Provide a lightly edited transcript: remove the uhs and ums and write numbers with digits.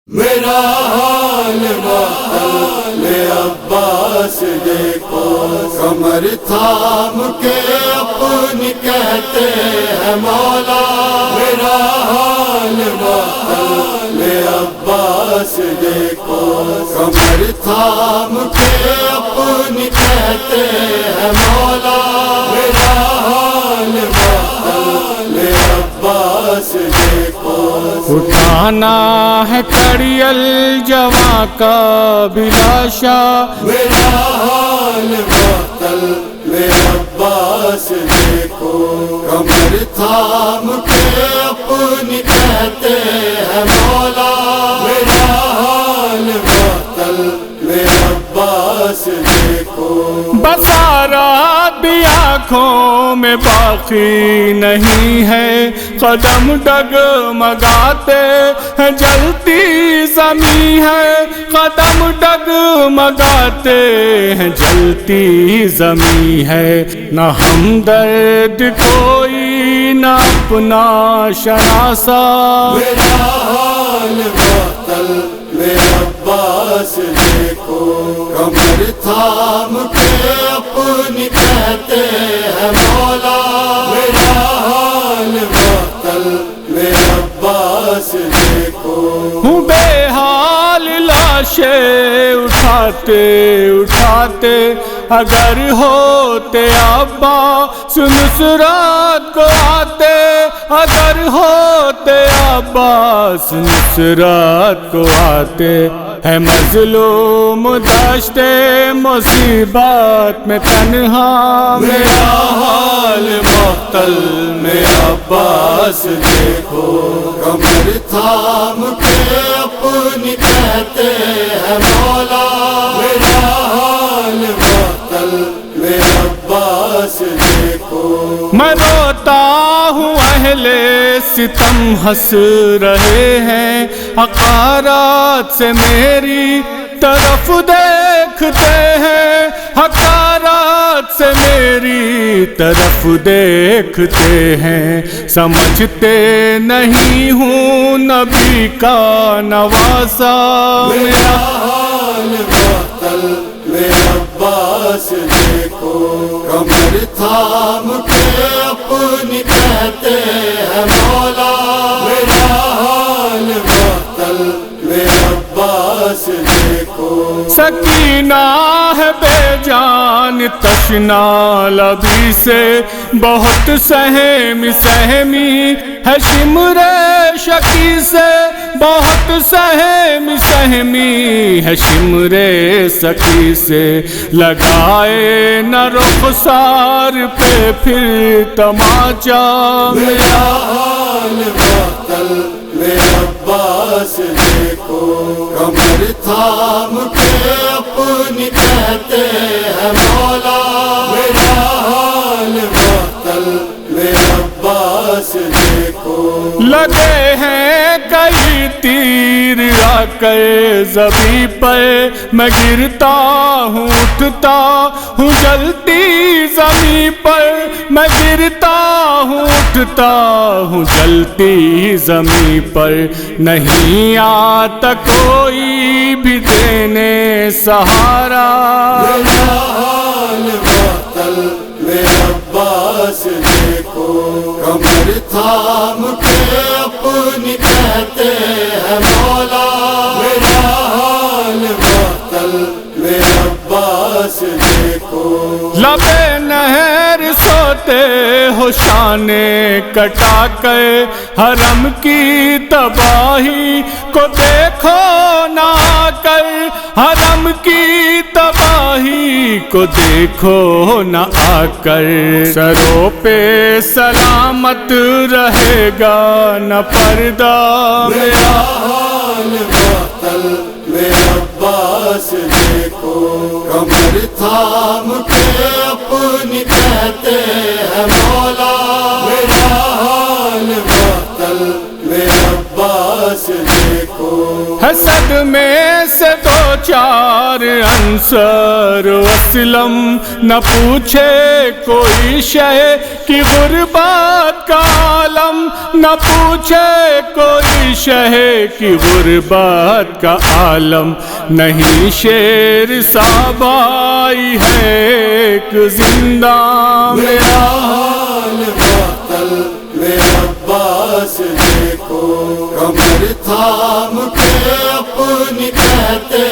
میرا حال ماتل عباس دیکھو، کمر تھام کے اپنی کہتے ہیں مولا۔ میرا حال ماتل عباس دیکھو، کمر تھام کے اپنی کہتے ہیں مولا۔ میرا حال ماتل عباس دیکھو، اٹھانا ہے کڑی الجواں کا بلاشا۔ میرا حال ماتل عباس دیکھو، کمر تھام کے اپنی کہتے ہیں مولا۔ میرا حال ماتل عباس دیکھو، بصارات بھی آنکھوں میں باقی نہیں ہے، قدم ڈگمگاتے ہیں جلتی زمیں ہے، قدم ڈگمگاتے ہیں جلتی زمیں ہے۔ نہ ہمدرد کوئی نہ اپنا شناسا۔ میرا حال ماتل عباس دیکھو، کمر تھام کے اپنی کہتے ہیں مولا۔ میرا حال ماتل عباس دیکھو، ہوں بے حال لاشیں اٹھاتے اٹھاتے، اگر ہوتے عباس نصرت کو آتے، اگر ہوتے عباس نصرت کو آتے۔ ہے مظلوم دشت مصیبت میں تنہا، میرا حال ماتل عباس دیکھو، کمر تھام کے اپنی کہتے ہیں مولا۔ میرا حال ماتل عباس دیکھو، میں روتا ہوں اہل ستم ہنس رہے ہیں، حقارات سے میری طرف دیکھتے ہیں، حقارات سے میری طرف دیکھتے ہیں۔ سمجھتے نہیں ہوں نبی کا نواسا۔ میرا حال ماتل عباس دیکھو، کمر تھام کے اپنی کہتے ہیں مولا۔ میرا حال ماتل عباس دیکھو، سکینہ ہے بے جان تشنا لبی سے، بہت سہمی سہمی ہے شمر شکی سے، بہت سہمی سہمی ہے شمر سکی سے۔ لگائے نہ رخسار پہ پھر تماچا۔ میرا حال ماتل عباس دیکھو، کمر تھام کے اپنی کہتے ہیں مولا۔ میرا حال ماتل عباس دیکھو، لگے ہیں کئی تیر آ کر زمیں پر، میں گرتا ہوں اٹھتا ہوں جلتی زمیں پر، میں گرتا ہوں اٹھتا ہوں جلتی زمیں پر۔ نہیں آتا کوئی بھی دینے سہارا۔ میرا حال ماتل عباس دیکھو، کمر تھام کے اپنی کہتے ہیں مولا۔ میرا حال ماتل عباس دیکھو، لبے نہر سوتے ہو شانے کٹا کر، حرم کی تباہی کو دیکھو نہ آ کر، حرم کی تباہی کو دیکھو نہ آ کر۔ سروں پہ سلامت رہے گا نہ پردہ۔ میرا حال ماتل عباس دیکھو، کمر تھام کے اپنی کہتے ہیں مولا۔ میرا حال ماتل عباس دیکھو، حسد میں سے دو چار انصار اسلم، نہ پوچھے کوئی شے کی غربت کا عالم، نہ پوچھے کوئی شہ کی غربت کا عالم نہیں، شیر سا بھائی ہے ایک زندہ میرا حال مقتل میں عباس دیکھو، کمر تھام کے اپنی کہتے